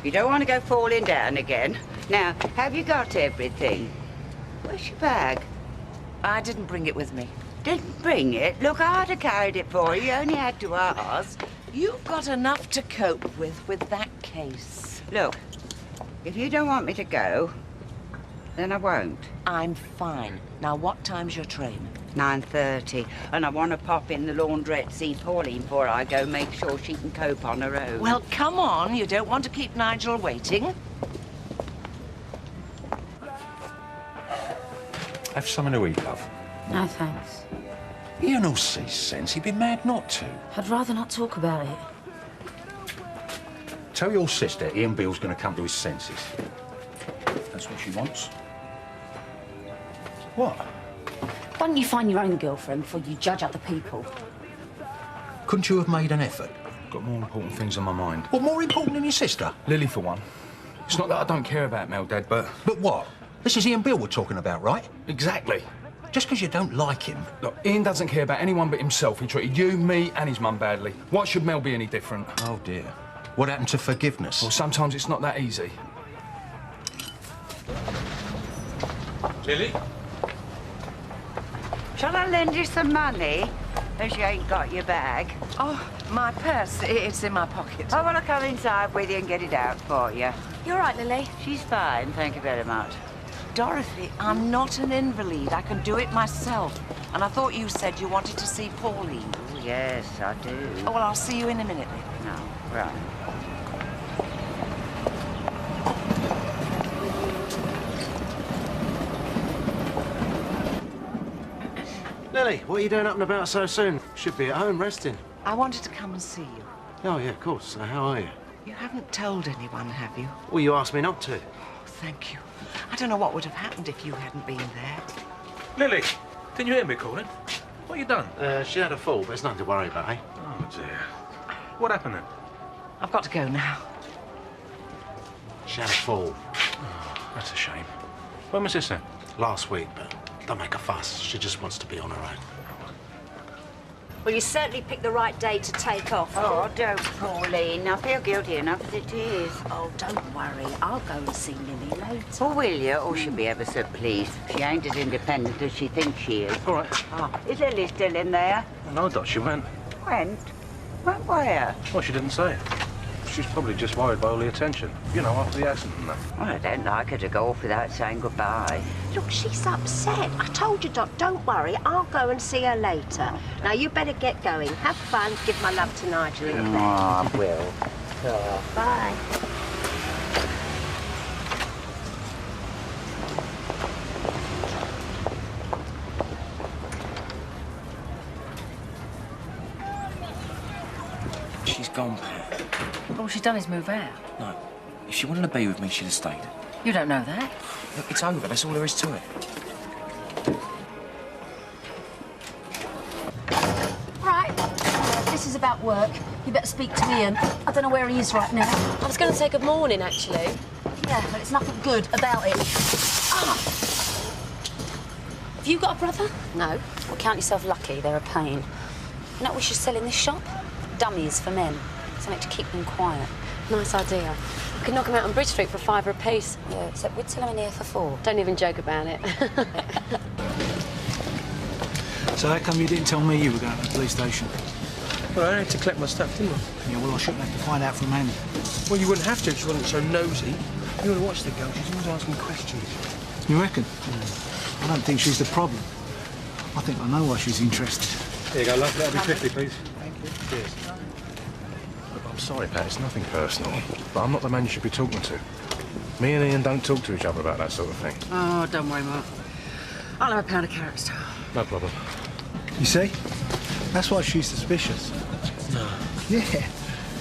You don't want to go falling down again. Now, have you got everything? Where's your bag? I didn't bring it with me. Didn't bring it? Look, I'd have carried it for you. You only had to ask. You've got enough to cope with that case. Look, if you don't want me to go, then I won't. I'm fine. Now, what time's your train? 9:30, and I want to pop in the laundrette, see Pauline before I go, make sure she can cope on her own. Well, come on. You don't want to keep Nigel waiting. Have something to eat, love. No, thanks. Ian will see sense. He'd be mad not to. I'd rather not talk about it. Tell your sister Ian Beale's going to come to his senses. That's what she wants. What? Why don't you find your own girlfriend before you judge other people? Couldn't you have made an effort? Got more important things on my mind. What, more important than your sister? Lily, for one. It's not that I don't care about Mel, Dad, but... But what? This is Ian Beale we're talking about, right? Exactly. Just because you don't like him. Look, Ian doesn't care about anyone but himself. He treated you, me, and his mum badly. Why should Mel be any different? Oh, dear. What happened to forgiveness? Well, sometimes it's not that easy. Lily? Shall I lend you some money, as you ain't got your bag? Oh, my purse. It's in my pocket. I want to come inside with you and get it out for you. You all right, Lily? She's fine, thank you very much. Dorothy, I'm not an invalid. I can do it myself. And I thought you said you wanted to see Pauline. Oh, yes, I do. Oh, well, I'll see you in a minute then. No, right. Lily, what are you doing up and about so soon? Should be at home resting. I wanted to come and see you. Oh, yeah, of course. How are you? You haven't told anyone, have you? Well, you asked me not to. Oh, thank you. I don't know what would have happened if you hadn't been there. Lily, didn't you hear me calling? What you done? She had a fall, but there's nothing to worry about, eh? Oh, dear. What happened then? I've got to go now. She had a fall. Oh, that's a shame. When was this then? Last week, but don't make a fuss. She just wants to be on her own. Well, you certainly picked the right day to take off. Oh, don't, Pauline. I feel guilty enough as it is. Oh, don't worry. I'll go and see Lily later. Oh, will you? Oh, she'll be ever so pleased. She ain't as independent as she thinks she is. All right. Oh, is Lily still in there? No, Dot, she went. Went? Went where? Well, she didn't say. She's probably just worried by all the attention. You know, after the accident and that. Well, I don't like her to go off without saying goodbye. Look, she's upset. I told you, Doc, don't worry. I'll go and see her later. Now, you better get going. Have fun. Give my love to Nigel in the bed. I will. Bye. She's gone, Pat. All she's done is move out. No. If she wanted to be with me, she'd have stayed. You don't know that. Look, it's over. That's all there is to it. Right. This is about work. You better speak to Ian. I don't know where he is right now. I was going to say good morning, actually. Yeah, but it's nothing good about it. Ah! Have you got a brother? No. Well, count yourself lucky. They're a pain. You know what we should sell in this shop? Dummies for men. Something to keep them quiet. Nice idea. We could knock them out on Bridge Street for £5 a piece. Yeah, except we'd sell them in here for £4. Don't even joke about it. So how come you didn't tell me you were going to the police station? Well, I had to collect my stuff, didn't I? Yeah, well, I shouldn't have to find out from Annie. Well, you wouldn't have to if she wasn't so nosy. You ought to watch the girl. She's always asking questions. You reckon? I don't think she's the problem. I think I know why she's interested. Here you go, love. That'll be 50, please. Thank you. Cheers. Look, I'm sorry, Pat. It's nothing personal. But I'm not the man you should be talking to. Me and Ian don't talk to each other about that sort of thing. Oh, don't worry, Mark. I'll have a pound of carrots too. No problem. You see? That's why she's suspicious. No. Yeah.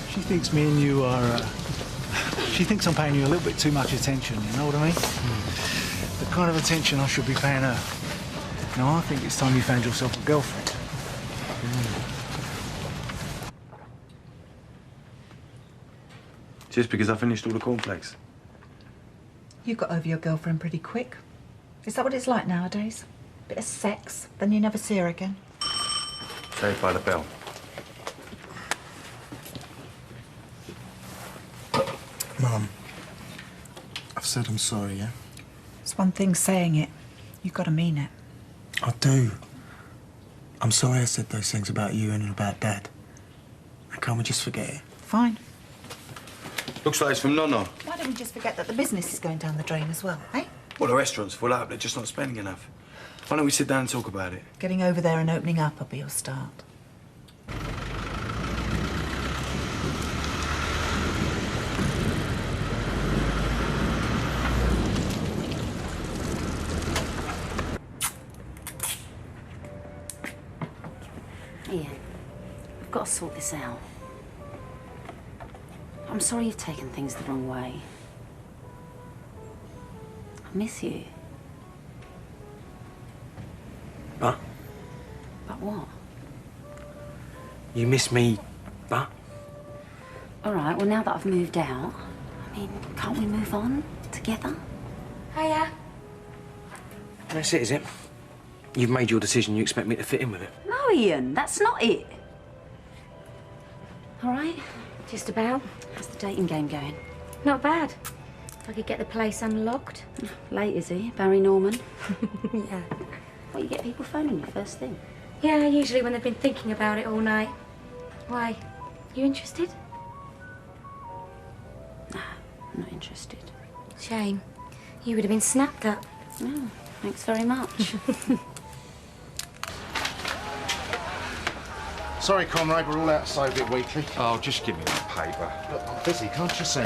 She thinks me and you are, she thinks I'm paying you a little bit too much attention, you know what I mean? The kind of attention I should be paying her. Now, I think it's time you found yourself a girlfriend. Just because I finished all the cornflakes. You got over your girlfriend pretty quick. Is that what it's like nowadays? Bit of sex, then you never see her again. Saved by the bell. Mum, I've said I'm sorry, yeah? It's one thing saying it. You've got to mean it. I do. I'm sorry I said those things about you and about Dad. And can't we just forget it? Fine. Looks like it's from Nonna. Why don't we just forget that the business is going down the drain as well, eh? Well, the restaurant's full up. They're just not spending enough. Why don't we sit down and talk about it? Getting over there and opening up will be your start. Ian, we've got to sort this out. I'm sorry you've taken things the wrong way. I miss you. But? But what? You miss me, but? All right, well, now that I've moved out, I mean, can't we move on together? Hiya. That's it, is it? You've made your decision, you expect me to fit in with it? No, Ian, that's not it. All right? Just about. How's the dating game going? Not bad. If I could get the place unlocked. Late, is he? Barry Norman? Yeah. Well, you get people phoning you first thing. Yeah, usually when they've been thinking about it all night. Why? You interested? Nah, I'm not interested. Shame. You would have been snapped up. Oh, thanks very much. Sorry, Conrad, we're all outside a bit weekly. Oh, just give me my paper. Look, I'm busy, can't you see?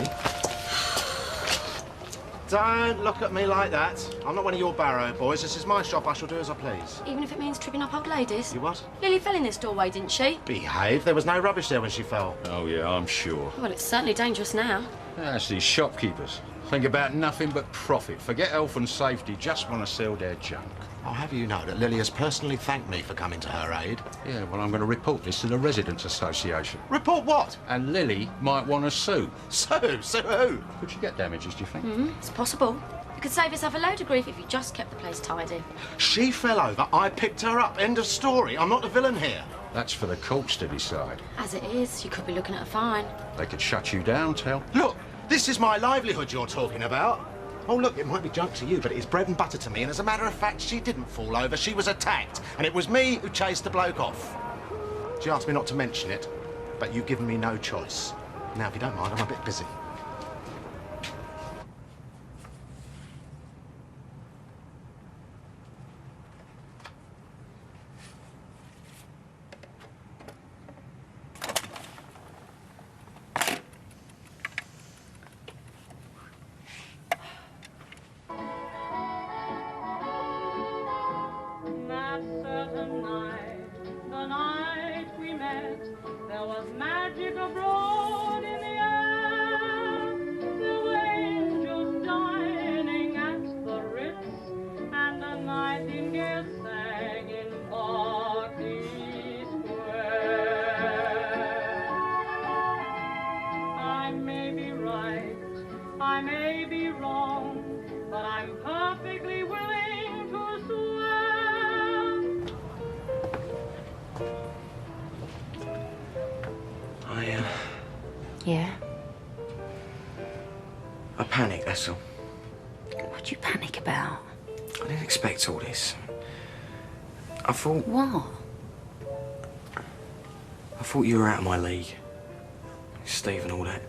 Don't look at me like that. I'm not one of your barrow boys. This is my shop. I shall do as I please. Even if it means tripping up old ladies? You what? Lily fell in this doorway, didn't she? Behave. There was no rubbish there when she fell. Oh, yeah, I'm sure. Well, it's certainly dangerous now. That's these shopkeepers. Think about nothing but profit. Forget health and safety, just want to sell their junk. I'll have you know that Lily has personally thanked me for coming to her aid. Yeah, well, I'm going to report this to the Residents Association. Report what? And Lily might want to sue. Sue? Sue who? Could she get damages, do you think? It's possible. You could save yourself a load of grief if you just kept the place tidy. She fell over, I picked her up. End of story. I'm not the villain here. That's for the courts to decide. As it is, you could be looking at a fine. They could shut you down, Tell. Look, this is my livelihood you're talking about. Oh, look, it might be junk to you, but it is bread and butter to me. And as a matter of fact, she didn't fall over. She was attacked. And it was me who chased the bloke off. She asked me not to mention it, but you've given me no choice. Now, if you don't mind, I'm a bit busy. I may be wrong, but I'm perfectly willing to swear. Yeah? I panicked, that's all. What'd you panic about? I didn't expect all this. I thought... What? I thought you were out of my league. Steve and all that.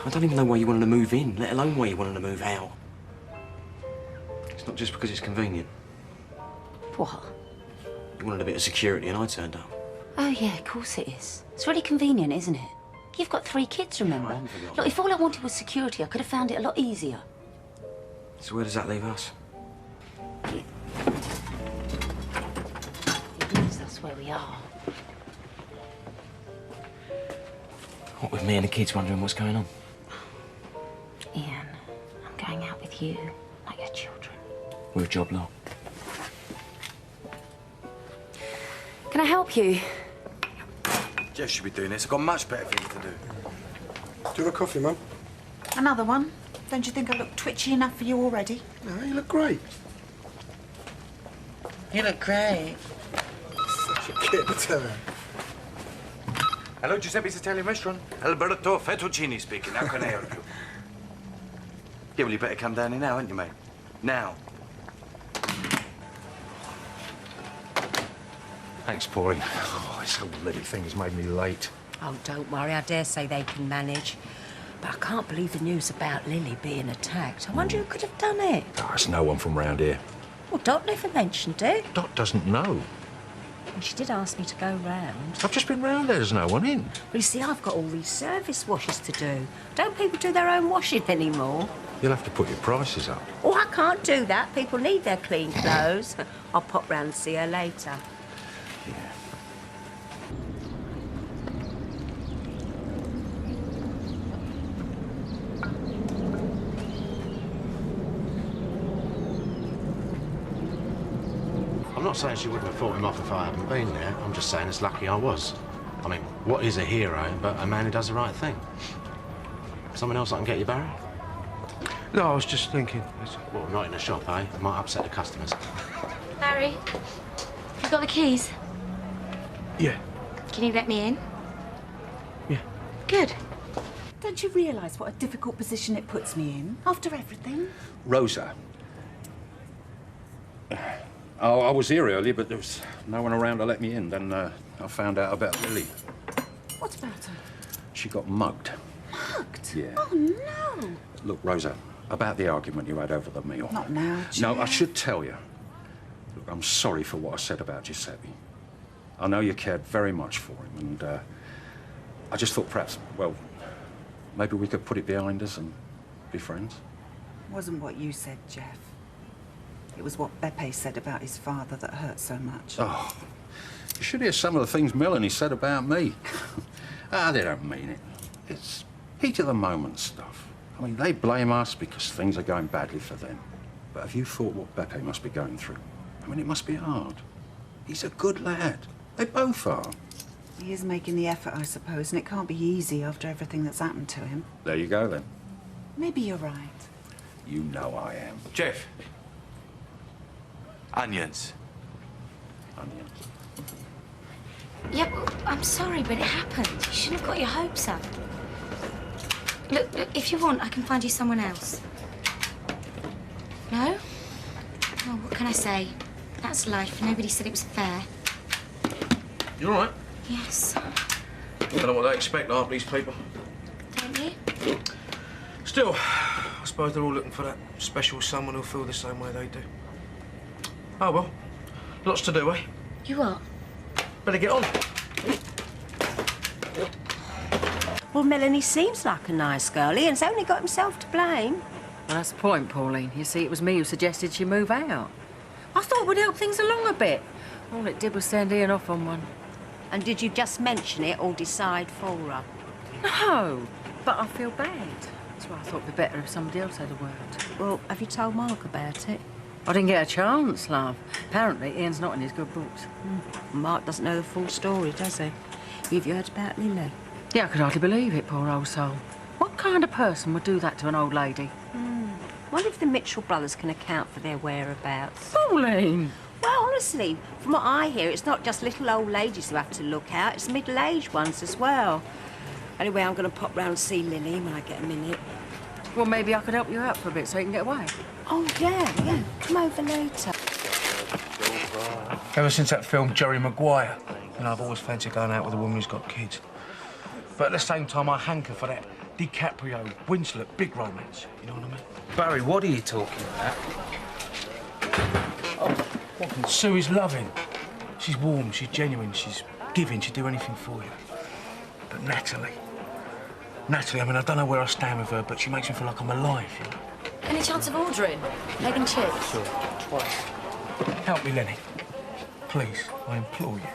I don't even know why you wanted to move in, let alone why you wanted to move out. It's not just because it's convenient. What? You wanted a bit of security and I turned up. Oh, yeah, of course it is. It's really convenient, isn't it? You've got 3 kids, remember? Look, if all I wanted was security, I could have found it a lot easier. So where does that leave us? It leaves us where we are. What with me and the kids wondering what's going on? Ian, I'm going out with you, not your children. We're a job lot. Can I help you? Jeff should be doing this. I've got much better things to do. Do you have a coffee, Mum? Another one? Don't you think I look twitchy enough for you already? No, you look great. You look great. Such a kid, tell her. Hello, Giuseppe's Italian restaurant. Alberto Fettuccini speaking. How can I help you? Yeah, well, you better come down here now, ain't you, mate? Now. Thanks, Pauline. Oh, this whole Lily thing has made me late. Oh, don't worry. I dare say they can manage. But I can't believe the news about Lily being attacked. I wonder who could have done it. Oh, it's no one from round here. Well, Dot never mentioned it. Dot doesn't know. And she did ask me to go round. I've just been round there. There's no one in. Well, you see, I've got all these service washes to do. Don't people do their own washing anymore? You'll have to put your prices up. Oh, I can't do that. People need their clean clothes. I'll pop round and see her later. I'm not saying she wouldn't have fought him off if I hadn't been there. I'm just saying it's lucky I was. I mean, what is a hero but a man who does the right thing? Someone else I can get you, Barry? No, I was just thinking. Well, not in the shop, eh? It might upset the customers. Barry, you got the keys? Yeah. Can you let me in? Yeah. Good. Don't you realise what a difficult position it puts me in after everything? Rosa. Oh, I was here earlier, but there was no one around to let me in. Then I found out about Lily. What about her? She got mugged. Mugged? Yeah. Oh, no. Look, Rosa, about the argument you had over the meal. Not now, Jeff. No, I should tell you. Look, I'm sorry for what I said about Giuseppe. I know you cared very much for him, and I just thought perhaps, well, maybe we could put it behind us and be friends. It wasn't what you said, Jeff. It was what Beppe said about his father that hurt so much. Oh, you should hear some of the things Melanie said about me. They don't mean it. It's heat of the moment stuff. I mean, they blame us because things are going badly for them. But have you thought what Beppe must be going through? I mean, it must be hard. He's a good lad. They both are. He is making the effort, I suppose, and it can't be easy after everything that's happened to him. There you go, then. Maybe you're right. You know I am. Jeff. Onions. Onions. Yep, I'm sorry, but it happened. You shouldn't have got your hopes up. Look, if you want, I can find you someone else. No? Oh, what can I say? That's life. Nobody said it was fair. You all right? Yes. I don't know what they expect after these people. Don't you? Still, I suppose they're all looking for that special someone who'll feel the same way they do. Oh, well. Lots to do, eh? You what? Better get on. Well, Melanie seems like a nice girlie and has only got himself to blame. Well, that's the point, Pauline. You see, it was me who suggested she move out. I thought it would help things along a bit. All it did was send Ian off on one. And did you just mention it or decide for her? No, but I feel bad. That's why I thought it'd be better if somebody else had a word. Well, have you told Mark about it? I didn't get a chance, love. Apparently, Ian's not in his good books. Mark doesn't know the full story, does he? Have you heard about Lily? Yeah, I could hardly believe it, poor old soul. What kind of person would do that to an old lady? Wonder if the Mitchell brothers can account for their whereabouts. Pauline! Well, honestly, from what I hear, it's not just little old ladies who have to look out, it's middle-aged ones as well. Anyway, I'm going to pop round and see Lily when I get a minute. Well, maybe I could help you out for a bit so you can get away. Oh, yeah. Come over later. Ever since that film, Jerry Maguire, I've always fancied going out with a woman who's got kids. But at the same time, I hanker for that DiCaprio, Winslet, big romance. You know what I mean? Barry, what are you talking about? Oh, Sue is loving. She's warm, she's genuine, she's giving, she'd do anything for you. But Natalie, I mean, I don't know where I stand with her, but she makes me feel like I'm alive, you know? Any chance of ordering? Egg and chips? Sure, twice. Help me, Lenny. Please, I implore you.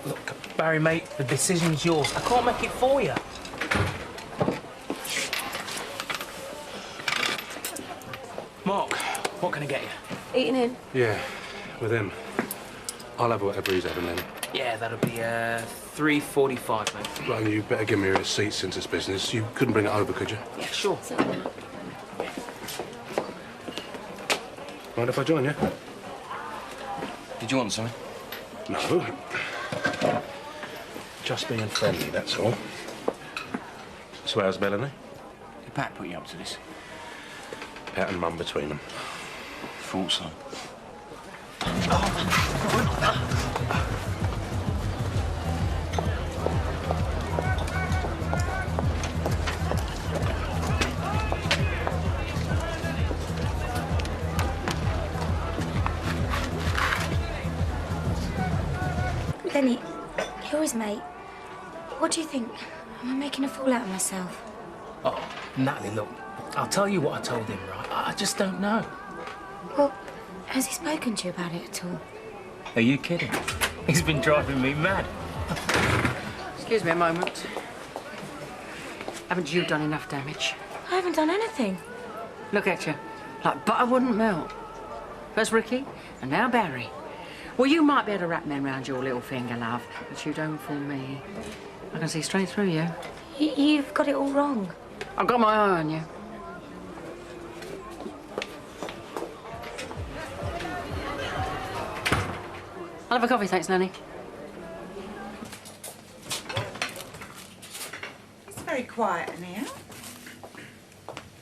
Look, Barry, mate, the decision's yours. I can't make it for you. Mark, what can I get you? Eating in? Yeah, with him. I'll have whatever he's having then. Yeah, that'll be $3.45, mate. Right, you better give me a receipt since it's business. You couldn't bring it over, could you? Yeah, sure. Mind if I join you? Did you want something? No. Just being friendly, that's all. So how's Melanie? Did Pat put you up to this? Pat and Mum between them. Thought so. Lenny, you're his mate. What do you think? Am I making a fool out of myself? Oh, Natalie, look. I'll tell you what I told him, right? I just don't know. Well, has he spoken to you about it at all? Are you kidding? He's been driving me mad. Excuse me a moment. Haven't you done enough damage? I haven't done anything. Look at you. Like butter wouldn't melt. First Ricky, and now Barry. Well, you might be able to wrap men round your little finger, love, but you don't fool me. I can see straight through you. You've got it all wrong. I've got my eye on you. I'll have a coffee, thanks, Nanny. It's very quiet in here.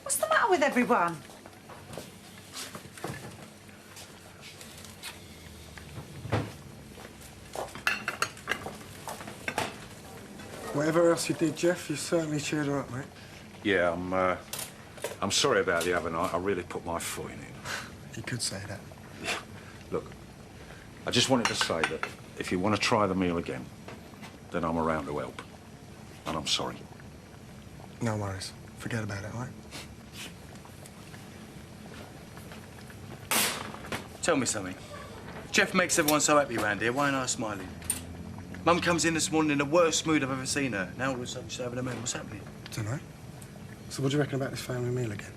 What's the matter with everyone? Whatever else you did, Jeff, you certainly cheered her up, mate. Yeah, I'm sorry about the other night. I really put my foot in it. You could say that. Look, I just wanted to say that if you want to try the meal again, then I'm around to help. And I'm sorry. No worries. Forget about it, all right? Tell me something. Jeff makes everyone so happy around here. Why aren't I smiling? Mum comes in this morning in the worst mood I've ever seen her. Now all of a sudden she's having a man. What's happening? Dunno. So what do you reckon about this family meal again?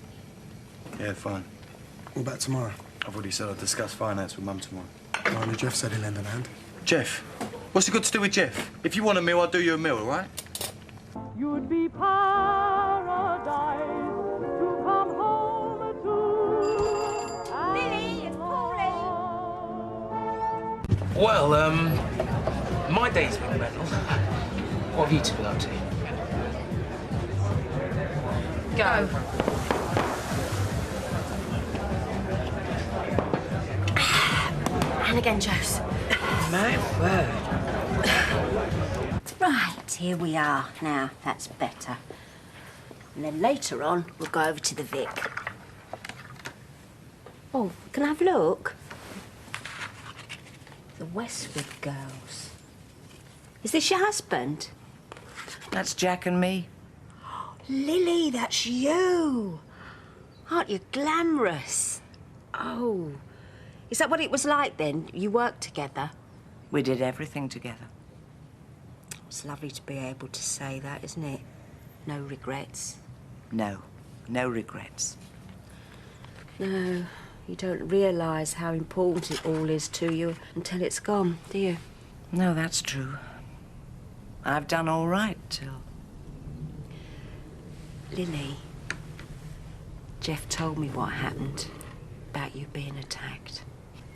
Yeah, fine. What about tomorrow? I've already said I'll discuss finance with Mum tomorrow. Only Jeff said he'll lend a hand. Jeff? What's it got to do with Jeff? If you want a meal, I'll do you a meal, all right? You'd be paradise to come home to. Lily, it's Pauline. Well, my day's been mental. What have you two been up to? Go. And again, Jose. My word. Right, here we are. Now, that's better. And then later on, we'll go over to the Vic. Oh, can I have a look? The Westwood girls. Is this your husband? That's Jack and me. Lily, that's you. Aren't you glamorous? Oh. Is that what it was like then? You worked together? We did everything together. It's lovely to be able to say that, isn't it? No regrets. No regrets. No, you don't realise how important it all is to you until it's gone, do you? No, that's true. I've done all right till... Lily, Jeff told me what happened about you being attacked.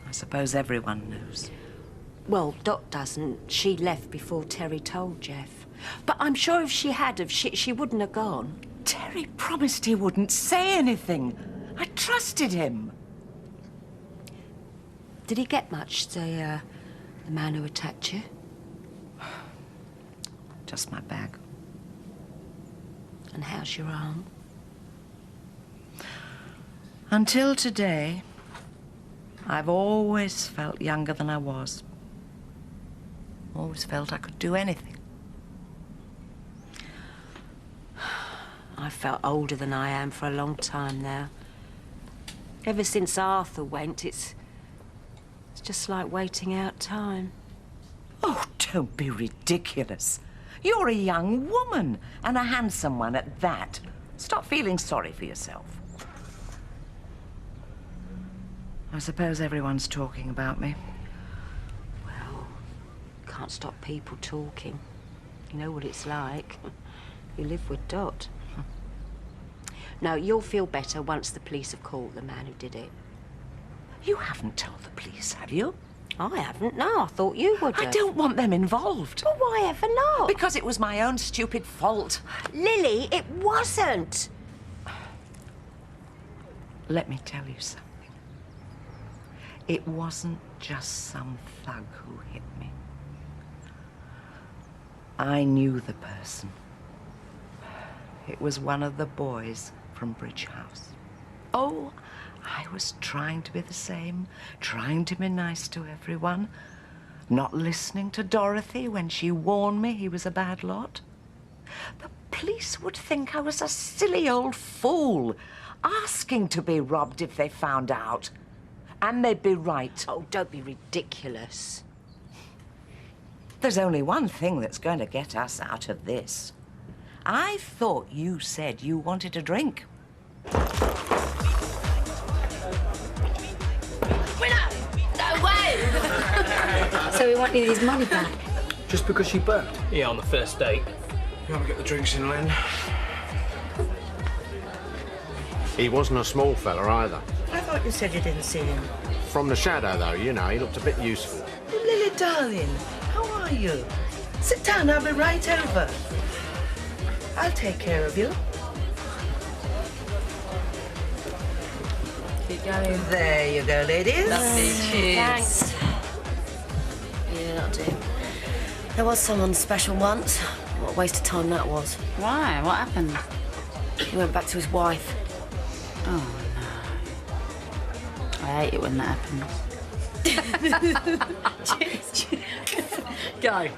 I suppose everyone knows. Well, Dot doesn't. She left before Terry told Jeff. But I'm sure if she had, she wouldn't have gone. Terry promised he wouldn't say anything. I trusted him. Did he get much, the man who attacked you? Just my bag. And how's your arm? Until today, I've always felt younger than I was. Always felt I could do anything. I've felt older than I am for a long time now. Ever since Arthur went, it's just like waiting out time. Oh, don't be ridiculous. You're a young woman, and a handsome one at that. Stop feeling sorry for yourself. I suppose everyone's talking about me. Well, can't stop people talking. You know what it's like. You live with Dot. No, you'll feel better once the police have caught the man who did it. You haven't told the police, have you? I haven't, no. I thought you would. I don't want them involved. But why ever not? Because it was my own stupid fault. Lily, it wasn't. Let me tell you something. It wasn't just some thug who hit me. I knew the person. It was one of the boys from Bridge House. Oh, I was trying to be the same, trying to be nice to everyone, not listening to Dorothy when she warned me he was a bad lot. The police would think I was a silly old fool, asking to be robbed if they found out. And they'd be right. Oh, don't be ridiculous. There's only one thing that's going to get us out of this. I thought you said you wanted a drink. No way! So we wanted his money back. Just because she burped? Yeah, on the first date. You haven't got the drinks in, Len. He wasn't a small fella either. I thought you said you didn't see him. From the shadow, though, you know, he looked a bit useful. Oh, Lily, darling, how are you? Sit down, I'll be right over. I'll take care of you. Keep going. There you go, ladies. Lovely, cheers. Thanks. Yeah, that'll do. There was someone special once. What a waste of time that was. Why? What happened? He went back to his wife. Oh, no. I hate it when that happens. Go.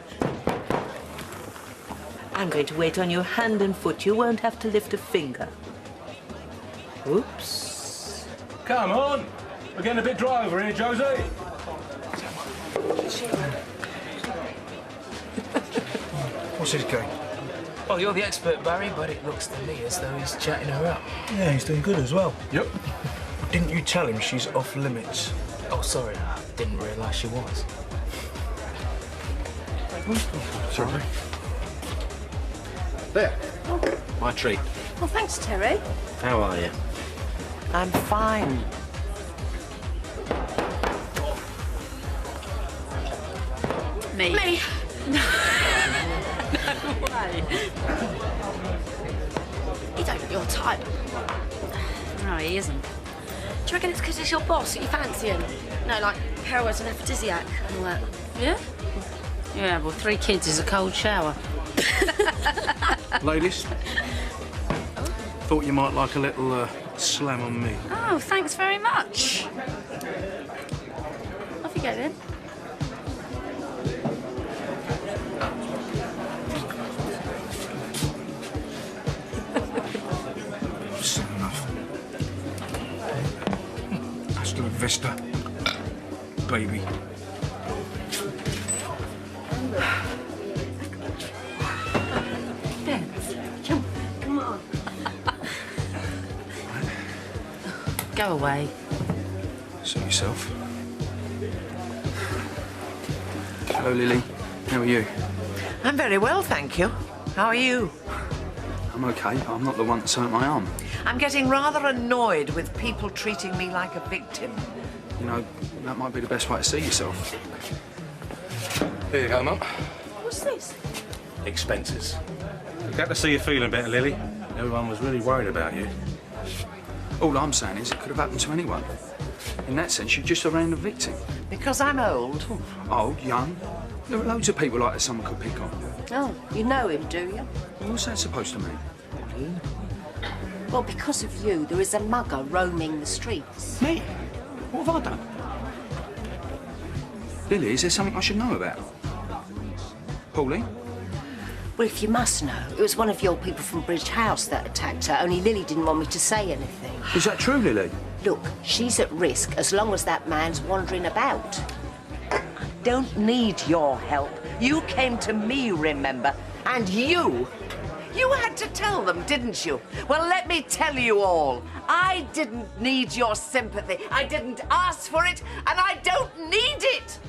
I'm going to wait on your hand and foot. You won't have to lift a finger. Oops. Come on. We're getting a bit dry over here, Josie. What's his game? Well, you're the expert, Barry, but it looks to me as though he's chatting her up. Yeah, he's doing good as well. Yep. Didn't you tell him she's off limits? Oh, sorry, I didn't realise she was. Sorry. There. My treat. Well, thanks, Terry. How are you? I'm fine. Me. Me. No way. He don't look your type. No, he isn't. Do you reckon it's because he's your boss that you fancy him? No, like heroin's an aphrodisiac and all that. Yeah? Yeah, well, 3 kids is a cold shower. Ladies, thought you might like a little slam on me. Oh, thanks very much. Off you go then. That's enough. Hasta la vista, baby. Come on. Go away. Suit yourself. Hello, Lily. How are you? I'm very well, thank you. How are you? I'm okay, but I'm not the one that's hurt my arm. I'm getting rather annoyed with people treating me like a victim. You know, that might be the best way to see yourself. Here you go, Mum. What's this? Expenses. Glad to see you feeling better, Lily. Everyone was really worried about you. All I'm saying is it could have happened to anyone. In that sense, you're just a random victim. Because I'm old. Old, young. There are loads of people like that someone could pick on. Oh, you know him, do you? What's that supposed to mean? Well, because of you, there is a mugger roaming the streets. Me? What have I done? Lily, is there something I should know about? Pauline? Well, if you must know, it was one of your people from Bridge House that attacked her, only Lily didn't want me to say anything. Is that true, Lily? Look, she's at risk as long as that man's wandering about. I don't need your help. You came to me, remember? And you had to tell them, didn't you? Well, let me tell you all. I didn't need your sympathy. I didn't ask for it, and I don't need it.